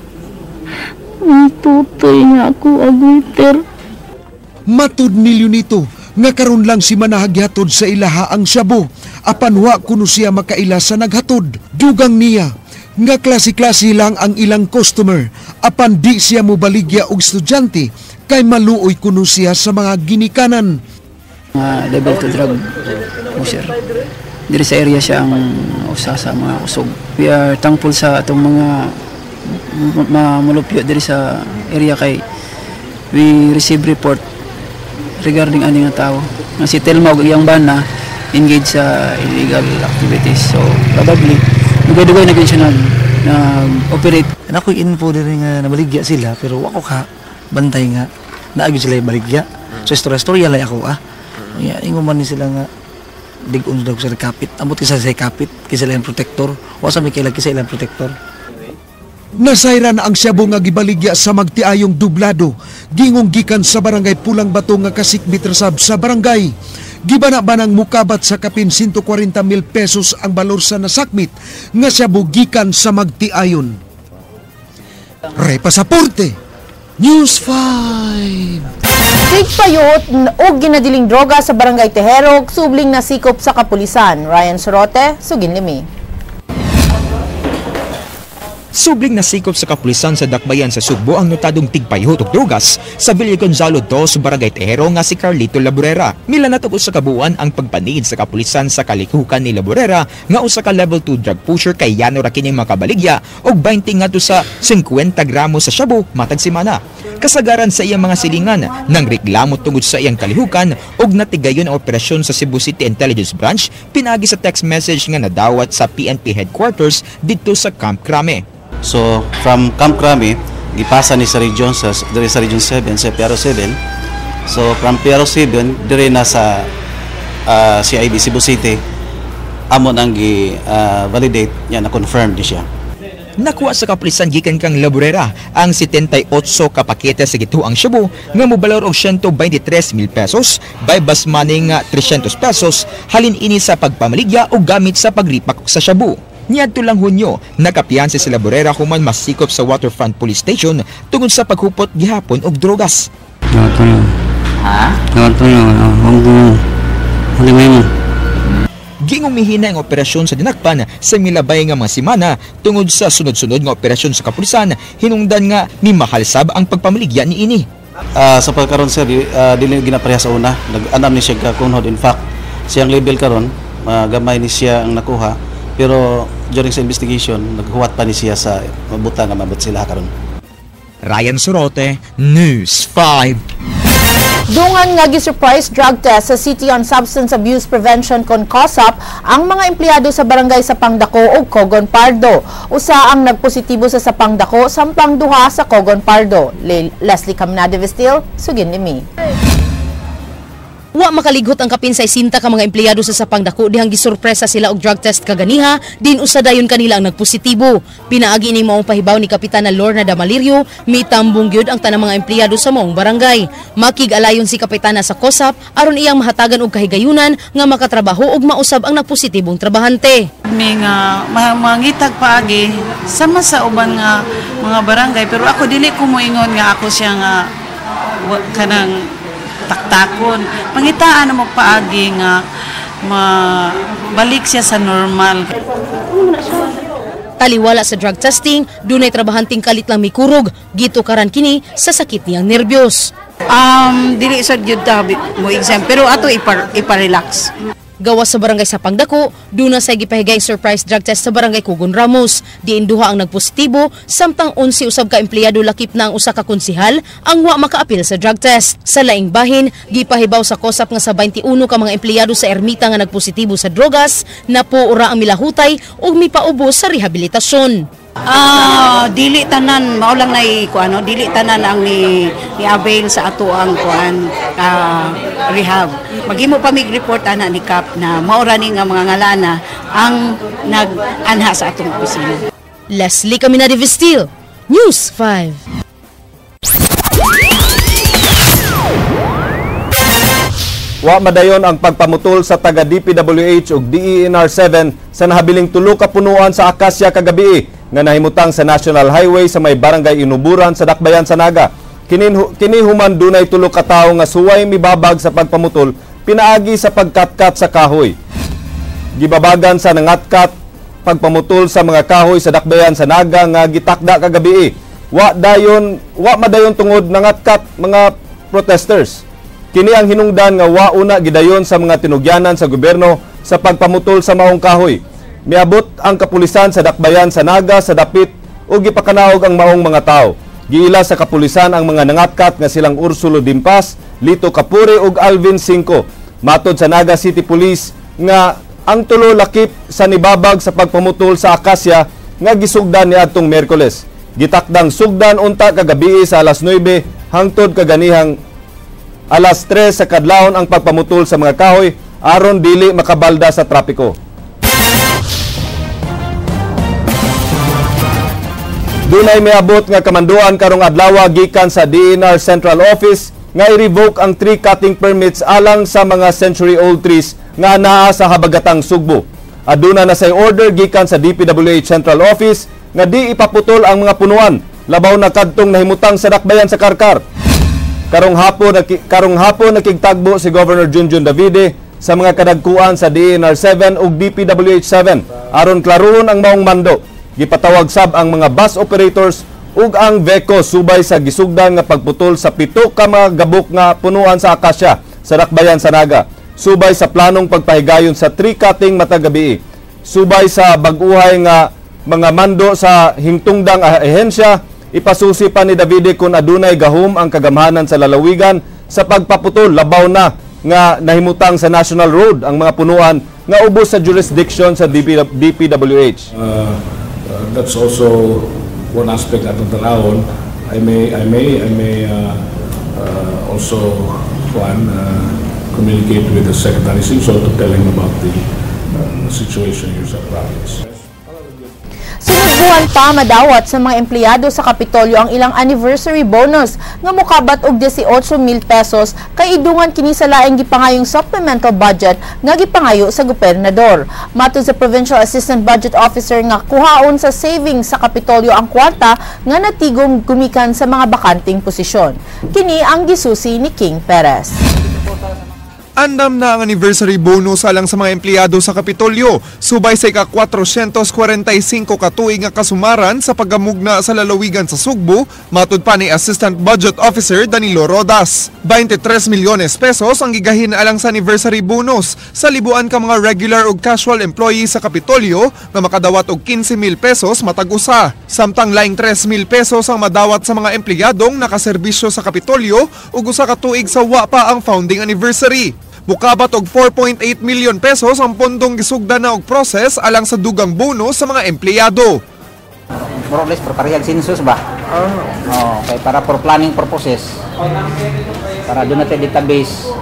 Ang tutoy niya ako agwiter. Matud nilyo nito, nga karon lang si manahaghatod sa ilaha ang Shabu, apan wa kuno siya makaila sa naghatod. Dugang niya, nga klase-klase lang ang ilang customer, apan di siya mobaligya og estudyante, kay maluoy kuno siya sa mga ginikanan. Level 2 drug user. Diri sa area siya ang usa sa mga usog. We are thankful sa atong mga malupyo diri sa area kay we receive report regarding ani nga tao nga si Telma ug iyang bana engaged sa illegal activities. So probably dugay-dugay na siya nag-operate. Ako info diri nga nabaligya sila pero wako ka bantay nga naagi sila baligya. So istorya lay ako ingon man ni sila nga dig-on daw sa kapit. Amot kisa sa kapit kisa ilang protector. Wa sa mi kailag kisa ilang protector. Nasayra na ang Shabu nga gibaligya sa magtiayong dublado, gingong gikan sa barangay Pulang Bato nga kasikbit rasab sa barangay. Gibana-banang mukabat sa kapin 140,000 pesos ang balor sa nasakmit nga Shabu gikan sa magtiayon. Ray Pasaporte, News 5. Tigpayot o ginadiling droga sa barangay Teherog, subling nasikop sa kapulisan. Ryan Sorote, Sugin Limi. Subling nasikop sa kapulisan sa Dakbayan sa Sugbo ang notadong tigpayot og drogas sa Villa Gonzalo 2 barangay Tehero nga si Carlito Laborera. Milanat og usa ka buwan ang pagpanid sa kapulisan sa kalikukan ni Laborera nga usa ka level 2 drug pusher kay Yano ra kining makabaligya og 20 ngadto sa 50 gramo sa shabu matag semana. Kasagaran sa iyang mga silingan nang reklamo tungod sa iyang kalihukan og natigayon ang operasyon sa Cebu City Intelligence Branch pinagi sa text message nga nadawat sa PNP headquarters dito sa Camp Crame. So from Camp Crame gipasa ni sa region sa 7 sa PRO 7. So from PRO 7 dire na sa CID Cebu City amon ang validate niya na confirm di siya. Nakuha sa kapulisan gikan kang Laborera ang 78 ka pakete sa gituang shabu nga mobalor og 123,000 pesos, buy-bus money nga 300 pesos, halin ini sa pagpamaligya o gamit sa pagripak sa shabu. Niadto lang Hunyo, nakapiyansa si Laborera human masikop sa Waterfront Police Station tungod sa paghupot gihapon og drogas. Gingong mihina ang operasyon sa dinakpan sa milabay nga mga semana tungod sa sunod-sunod nga operasyon sa kapulisan, hinungdan nga ni mahalsab ang pagpamaligya ni ini. Sa pagkaron sir, dili ginapareha sa una, nag-anam ni siya kunhod. In fact, siyang level karon, gamay ni siya ang nakuha, pero during sa investigation, naghuwat pa ni siya sa mabuta nga mabot sila karon. Ryan Sorote, News 5. Dungan nga gi-surprise drug test sa City on Substance Abuse Prevention kon COSAP ang mga empleyado sa barangay Sapang Dako ug Cogon Pardo. Usa ang nagpositibo sa Sapang Dako samtang duha sa Cogon Pardo. Leslie Caminade Vestil, Sugin Limi. Wa makaligot ang kapin sa 60 ka mga empleyado sa Sapang Dako dihang gisurpresa sila og drug test kaganiha din usa dayon kanila ang nagpositibo. Pinaagi ni maong pahibaw ni Kapitana Lorna Damalirio, mitambong gyud ang tanang mga empleyado sa maong barangay. Makig-alayon si Kapitana sa COSAP aron iyang mahatagan og kahigayunan nga makatrabaho og mausab ang nagpositibong trabahante. Ming mangitag paagi sama sa uban nga mga barangay pero ako dili ko moingon nga ako siya nga kanang taktakon. Pangitaan mo paagi nga balik siya sa normal. Taliwala sa drug testing, dunay trabahanting kalit lang mikurog, gitukaran kini sa sakit niyang nerbiyos. Dili sad gyud ta mo exam pero ato iparelax. Gawas sa barangay Sapang Dako, duna sa gipahigay surprise drug test sa barangay Kugon Ramos. Diin duha ang nagpositibo, samtang 11 usab ka empleyado lakip na ang usa ka konsehal ang wa makaapil sa drug test. Sa laing bahin, gipahibaw sa COSAP nga sa 21 ka mga empleyado sa Ermita nga nagpositibo sa drogas, napuura ang milahutay ug mipaubo sa rehabilitasyon. Dili tanan mao lang nay kuano, dili tanan ang ni avail sa ato ang kuan rehab. Maghimo pa mig report ana ni Kap na mao ra ni nga mga ngalana ang nag-anha sa atong opisina. Leslie Caminada Vistil, News 5. Wa madayon ang pagpamutol sa taga DPWH ug DENR7 sa nahabiling tulo ka punuan sa Akasya kagabi nga nahimutang sa National Highway sa may barangay Inuburan sa Dakbayan sa Naga. Kini human dunay tulo ka tawo nga suway mibabag sa pagpamutol pinaagi sa pagkatkat sa kahoy. Gibabagan sa nangatkat pagpamutol sa mga kahoy sa Dakbayan sa Naga nga gitakda kagabi. Wa madayon tungod nangatkat mga protesters. Kini ang hinungdan nga wa una gidayon sa mga tinugyanan sa gobyerno sa pagpamutol sa maong kahoy. Miabot ang kapulisan sa Dakbayan sa Naga sa dapit ug gipakanaog ang maong mga tawo. Giila sa kapulisan ang mga nangatkat nga silang Ursulo Dimpas, Lito Kapuri ug Alvin Cinco. Matod sa Naga City Police nga ang tulo lakip sa nibabag sa pagpamutol sa Akasya nga gisugdan niadtong Miyerkules. Gitakdang sugdan unta kagabi sa alas 9 hangtod kaganihang alas 3 sa kadlawon ang pagpamutol sa mga kahoy aron dili makabalda sa trapiko. Dunay miabot nga kamanduan karong adlaw gikan sa DENR Central Office nga i-revoke ang tree cutting permits alang sa mga century-old trees nga naa sa habagatang Sugbo. Aduna na say order gikan sa DPWH Central Office nga di ipaputol ang mga punuan labaw na kadtong nahimutang sa Dakbayan sa Karkar. Karong hapon nakigtagbo si Governor Junjun Davide sa mga kadagkuan sa DENR7 ug DPWH7 aron klaruhon ang maong mando. Gipatawag sab ang mga bus operators ug ang VECO subay sa gisugdan nga pagputol sa 7 ka mga gabok nga punuan sa Akasya sa Dakbayan sa Naga. Subay sa planong pagpahigayon sa tree cutting matag gabi. Subay sa bag-uhay nga mga mando sa hingtungdang ahensya. Ipasusi pa ni Davide kung adunay gahom ang kagamhanan sa lalawigan sa pagpaputol labaw na nga nahimutang sa National Road ang mga punuan nga ubos sa jurisdiction sa DPWH. That's also one aspect at the laon. I may also communicate with the Secretary Simpson to tell him about the situation here sa province. Sunod buwan pa madawat sa mga empleyado sa Kapitolyo ang ilang anniversary bonus nga mokabat og 18,000 pesos kay idungan kini sa laing gipangayong supplemental budget nga gipangayo sa gobernador. Matod sa Provincial Assistant Budget Officer nga kuhaon sa savings sa Kapitolyo ang kwarta nga natigong gumikan sa mga bakanting posisyon. Kini ang gisusi ni King Perez. Andam na ang anniversary bonus alang sa mga empleyado sa Kapitolyo, subay sa ika-445 katuig nga kasumaran sa paggamugna sa lalawigan sa Sugbo, matud pa ni Assistant Budget Officer Danilo Rodas. 23 milyones pesos ang gigahin alang sa anniversary bonus sa libuan ka mga regular ug casual employees sa Kapitolyo nga makadawat og 15,000 pesos matag usa. Samtang laing 3,000 pesos ang madawat sa mga empleyadong nakaserbisyo sa Kapitolyo ug usa ka tuig sa wa pa ang founding anniversary. Mukabat og 4.8 million pesos ang pondong gisugdan na og process alang sa dugang bonus sa mga empleyado. More or less for parehag census ba? Okay, para for planning purposes. Para doon natin database.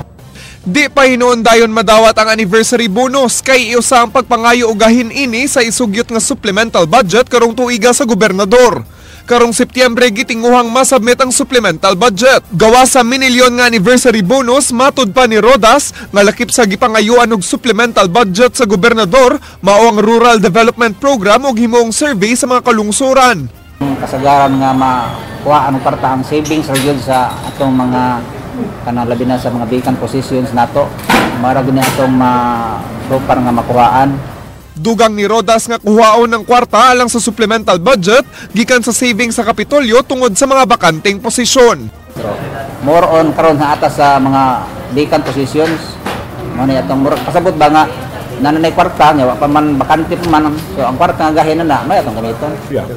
Di pa hinuon dayon madawat ang anniversary bonus kay iusa ang pagpangayo og gahin ini sa isugyot nga supplemental budget karong tuiga sa gobernador. Karong Setyembre gitinguhang masubmit ang supplemental budget. Gawa sa minilyon nga anniversary bonus, matud pa ni Rodas nga lakip sa gipangayuan og supplemental budget sa gobernador mao ang Rural Development Program ug himong survey sa mga kalungsuran. Kasagaran nga makuha ang parta ang savings region sa atong mga labi na sa mga vacant positions nato. Mara gani atong propar nga makuhaan. Dugang ni Rodas nga kuhaon ng kwarta alang sa supplemental budget gikan sa savings sa Kapitolyo tungod sa mga bakanting posisyon. More on karon nga atas sa mga vacant positions. Mao ni atong kasabot ba nga nanay kwarta nya wa pa man bakante pa man. So ang kwarta nga gahin na may atong ganito. Yeah.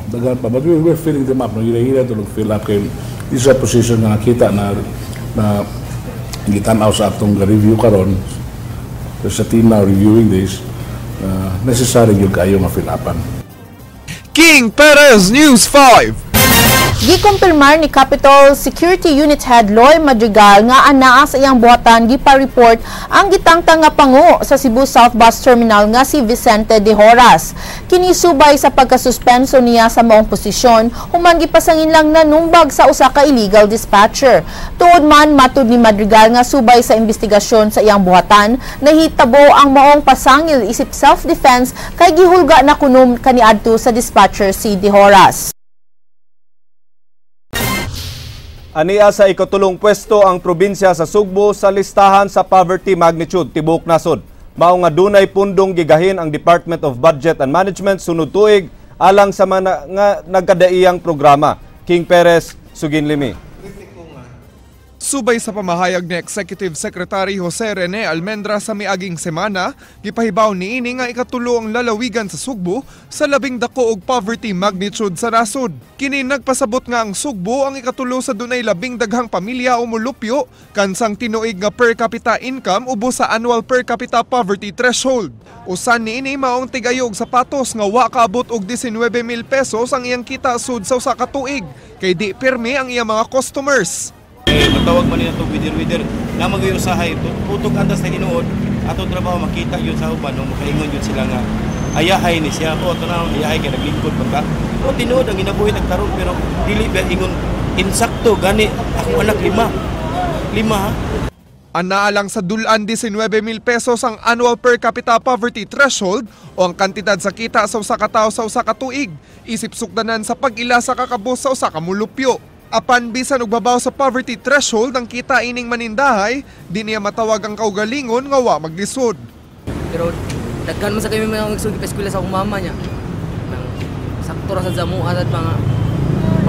Dagan pa but we're filling them up no hira to fill up kay this position na nakita na gitan-aw sa atong review karon sa team now reviewing this. Necessary yung kayo ma-fill upan. King Perez, News 5. Gikumpirmar ni Capitol Security Unit Head Loy Madrigal nga anaa sa iyang buhatan gipa-report ang gitangtang nga pangu sa Cebu South Bus Terminal nga si Vicente de Horas. Kinisubay sa pagkasuspenso niya sa maong posisyon, human gipasangin lang nanumbag sa usa ka illegal dispatcher. Tuod man matud ni Madrigal nga subay sa investigasyon sa iyang buhatan, nahitabo ang maong pasangil isip self-defense kay gihulga na kunom kaniadto sa dispatcher si de Horas. Aniya sa ikatulong pwesto ang probinsya sa Sugbo sa listahan sa poverty magnitude tibok nasod. Mao nga dunay pundong gigahin ang Department of Budget and Management sunod tuig alang sa mga nagkadaiyang programa. King Perez, Suginlimi. Subay sa pamahayag ni Executive Secretary Jose Rene Almendra sa miaging semana, gipahibaw niini nga ikatulo ang lalawigan sa Sugbo sa 12 og poverty magnitude sa nasod. Kini nagpasabot nga ang Sugbo ang ikatulo sa dunay 12 daghang pamilya o mulupyo kansang tinuig nga per capita income ubos sa annual per capita poverty threshold. Usan niini maong tigayog sapatos nga wa kaabot og 19,000 pesos ang iyang kita sud sa usa ka tuig kay di pirmi ang iyang mga customers. Matawag man nila itong wider-wider na mag-usahay tutok andas na tinuod atong trabaho makita yun sa uban no makaingon yun sila nga ayahay ni siya o ito na ayahay kaya naglingkod pagka o tinuod ang inabuhi nagkaroon pero dili ba ingon insakto gani akong anak lima ha. Anaalang sa dulan 19,000 pesos ang annual per capita poverty threshold o ang kantidad sa kita sa usa ka tawo sa usa ka tuig isip sukdanan sa pag-ila sa kakabos sa usa ka mulupyo. Apan bisan og babaw sa poverty threshold ang kita ining manindahay, di niya matawag ang kaugalingon nga wa maglisod. Pero daghan man sa kami mga magsugid pa eskwela sa akong mama niya. Sakto ra sa jamuan at mga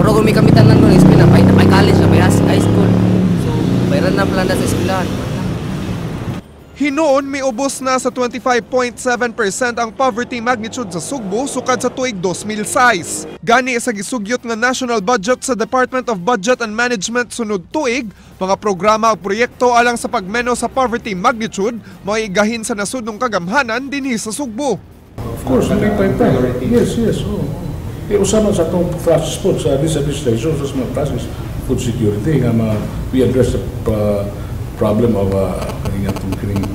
pero kung may kamitan lang ng eskwela, may college na, may high school. So, bayran na planda sa eskwelahan. Hinoon may ubos na sa 25.7% ang poverty magnitude sa Sugbo sukad sa tuig 2006. Gani sa gisugyot nga national budget sa Department of Budget and Management sunod tuig, mga programa o proyekto alang sa pagmeno sa poverty magnitude maigahin sa nasudnong kagamhanan dinhi sa Sugbo. Of course, yes. Usama sa itong process po sa this administration sa mga process food security nga we address the problem of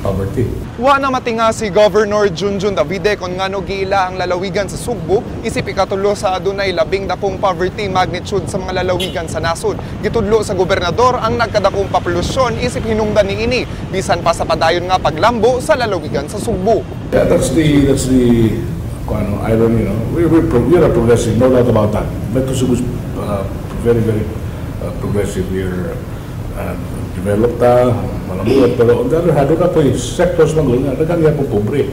poverty. Wa na matinga si Governor Junjun Davide kung ngano giila ang lalawigan sa Sugbo isip ikatulo sa adunay 12 poverty magnitude sa mga lalawigan sa nasod. Gitudlo sa gobernador ang nagkadakong populasyon isip hinungdan niini bisan pa sa padayon nga paglambo sa lalawigan sa Sugbo. Yeah, that's the irony, you know. We are progressive, no doubt about that. But Sugbo is very progressive. We are developed malamulat, pero on the other hand, doon na po yung sectors mga nagkangya po pobre.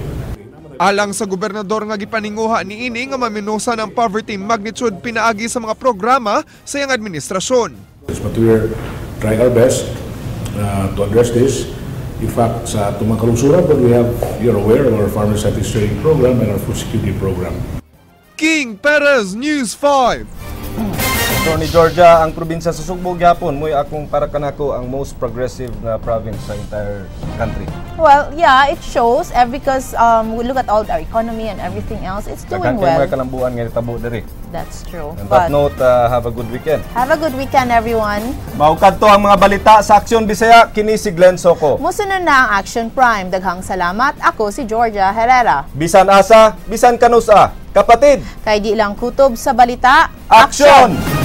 Alang sa gobernador nga gipaninguha ni ini nga maminusa ng poverty magnitude pinaagi sa mga programa sa iyang administrasyon. But we are trying our best to address this. In fact, sa mga kalungsuran, you're aware of our Farmer Scientist Training Program and our Food Security Program. King Perez, News 5. Attorney Georgia, ang probinsya sa Sugbo gyapon mo'y akong para kanako ang most progressive na province sa entire country. Well, yeah, it shows because we look at all our economy and everything else, it's doing well. May kalambuan nga tabo diri. That's true. On that note, have a good weekend. Have a good weekend, everyone. Maugkad to ang mga balita sa Aksyon Bisaya, kini si Glenn Soco. Musunod na ang Action Prime. Daghang salamat. Ako si Georgia Herrera. Bisan asa, bisan kanusa. Kapatid, kay di lang kutob sa balita, Aksyon!